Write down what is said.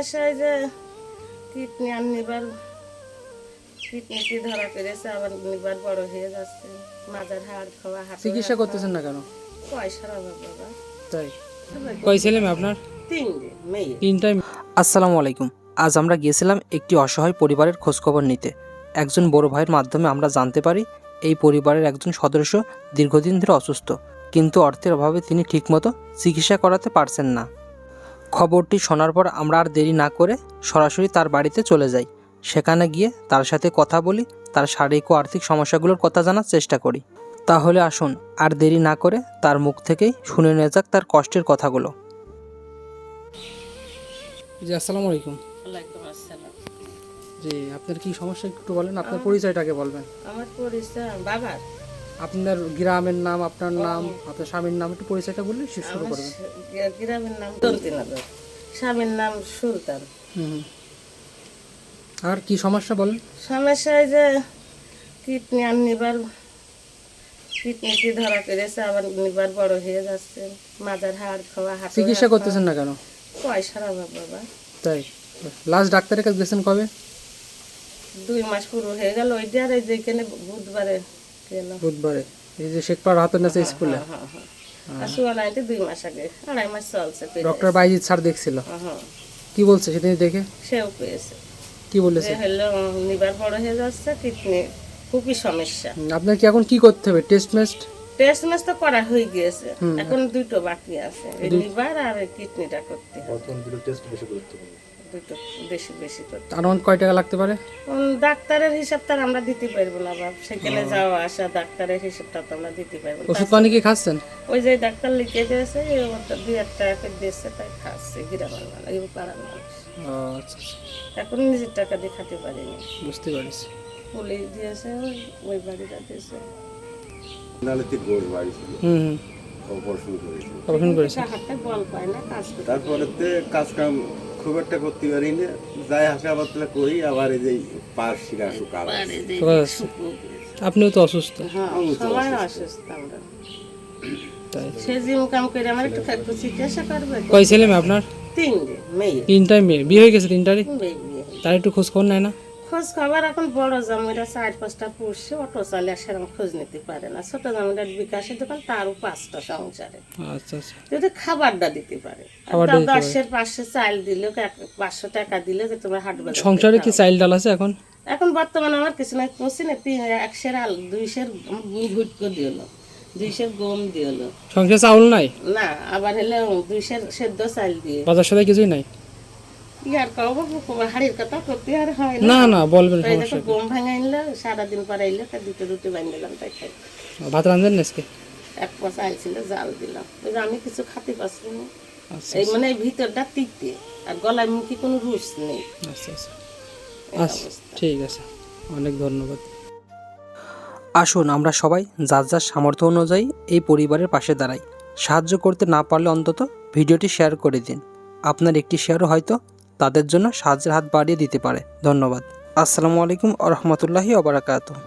সমস্যায় যে কিডনি আর লিভার, কিডনিটি ধরা পড়েছে, আবার লিভার বড় হয়ে যাচ্ছে, মাজার হাড় খাওয়া, চিকিৎসা করতেছেন না কেন? পয়সার অভাব বাবা। তাই কয় ছেলে মেয়ে আপনার? তিনটে মেয়ে। তিনটাই। আসসালামু আলাইকুম। আজ আমরা গিয়েছিলাম একটি অসহায় পরিবারের খোঁজখবর নিতে। একজন বড় ভাইয়ের মাধ্যমে আমরা জানতে পারি এই পরিবারের একজন সদস্য দীর্ঘদিন ধরে অসুস্থ, কিন্তু অর্থের অভাবে তিনি ঠিকমতো চিকিৎসা করাতে পারছেন না। খবরটি শোনার পর আমরা আর দেরি না করে সরাসরি তার বাড়িতে চলে যাই। সেখানে গিয়ে তার সাথে কথা বলি, তার শারীরিক ও আর্থিক সমস্যাগুলোর কথা জানার চেষ্টা করি। তাহলে আসুন আর দেরি না করে তার মুখ থেকেই শুনে নেওয়া যাক তার কষ্টের কথাগুলো। জি, আসসালামু আলাইকুম। ওয়ালাইকুম আসসালাম। জি, আপনার কি সমস্যা একটু বলেন, আপনার পরিচয়টাকে বলবেন। আমার পরিচয় বাবার, আপনার গ্রামের নাম, আপনার নাম, আপনার স্বামীর নাম, একটু পরিচয়টা বললে শুরু করবেন। গ্রামের নাম দন্তিনগর, স্বামীর নাম সুলতান। আর কি সমস্যা বলেন? সমস্যায় যে কিডনি আর লিভার, কিডনিটি ধরা পড়েছে, আবার লিভার বড় হয়ে যাচ্ছে, মাজার হাড় খাওয়া, চিকিৎসা করতেছেন না কেন? পয়সার অভাব বাবা। তাই লাস্ট ডাক্তারের কাছে গেছেন কবে? 2 মাস পুরো হয়ে গেল। ওই দিয়ে যেখানে বুধবারে গেলাম। বুধবারে, এই যে শেখপাড় হাতের নাচে স্কুলে। সুয়ালাইতে 2 মাস আগে, 2.5 মাস চলছে। ডক্টর বাইজিৎ স্যার দেখছিল, কি বলছে সেদিন দেখে? সেও পেয়েছে, কি বলেছে? হলো লিভার বড় হয়ে যাচ্ছে, কিডনি খুবই সমস্যা। আপনার কি এখন কি করতে হবে? টেস্ট মেস্ট তো করা হয়ে গিয়েছে, এখন 2টো বাকি আছে, লিভার আর কিডনিটা করতে হবে। দুটো বেশি করতে। আর কয় টাকা লাগতে পারে? ডাক্তারের হিসাবটা আমরা দিতে পারবো না বাপ, সেখানে যাওয়া আসা, ডাক্তারের হিসাবটা তো আমরা দিতে পারবো না। ওষুধ পানি কি খাচ্ছেন? ওই যে ডাক্তার লিখে দিয়েছে, 2 টাকা করে দিয়েছে, তাই খাচ্ছে গ্রামের মানুষ, এই পাড়ার মানুষ। আচ্ছা, এখন নিজের টাকা দিয়ে খাতে পারিনি, বুঝতে পারছি। পুলিশ দিয়েছে, ওই বাড়িটা দিয়েছে। হাতে বল পায় না, কাজ করতে। তারপরে কাজ কাম খুব একটা করতে পারি না, যাই হাঁকা করি, আবার এই যে পাশ শিরা শুকাল। আপনিও তো অসুস্থ। হ্যাঁ, সবাই অসুস্থ আমরা। সে জিম কাম করে আমার একটু চিকিৎসা করবে। কয় ছেলে মেয়ে আপনার? 3টে মেয়ে। তিনটাই মেয়ে, বিয়ে হয়ে গেছে তিনটারই? মেয়ে বিয়ে। তার একটু খোঁজ খবর নেয় না? খোঁজ খবর এখন বড় জামাইরা 4-5টা পুষছে, অটো চালে সেরকম খোঁজ নিতে পারে না। ছোট জামাইটার বিকাশের দোকান, তারও 5টা সংসারে। আচ্ছা আচ্ছা। যদি খাবারটা দিতে পারে, 10-এর 500 চাল দিলে, 500 টাকা দিলে যে তোমার হাট বাজার। সংসারে কি চাইল ডাল আছে এখন? এখন বর্তমানে আমার কিছু নাই, পৌঁছি না। 1 সের আলু, 2 সের ভুটকো দিল, 2 সের গম দিল। সংসারে চাউল নাই? না, আবার হলে 2 সের সেদ্ধ চাল দিয়ে। বাজার সাথে কিছুই নাই? ইয়ার কব হাড়ির কথা করতে আর হয় না না, বলবেন। সমস্যা কি? গম ভাঙা আনলে, সারাদিন পরে আইলে তার 2টো রুটি বানিয়ে দিলাম, তাই খাই। ভাত রাঁধেন না আজকে? 1 পয়সা আইছিল, জাল দিলাম। ওই যে আমি কিছু খাতে পারছি না। আচ্ছা এই মানে ভিতরটা তিতে, আর গলায় মুখে কোনো রুচ নেই। আচ্ছা আচ্ছা আচ্ছা, ঠিক আছে, অনেক ধন্যবাদ। আসুন আমরা সবাই যার যার সামর্থ্য অনুযায়ী এই পরিবারের পাশে দাঁড়াই। সাহায্য করতে না পারলে অন্তত ভিডিওটি শেয়ার করে দিন। আপনার একটি শেয়ারও হয়তো তাদের জন্য সাহায্যের হাত বাড়িয়ে দিতে পারে। ধন্যবাদ। আসসালামু আলাইকুম ওয়া রাহমাতুল্লাহি ওয়া বারাকাতুহু।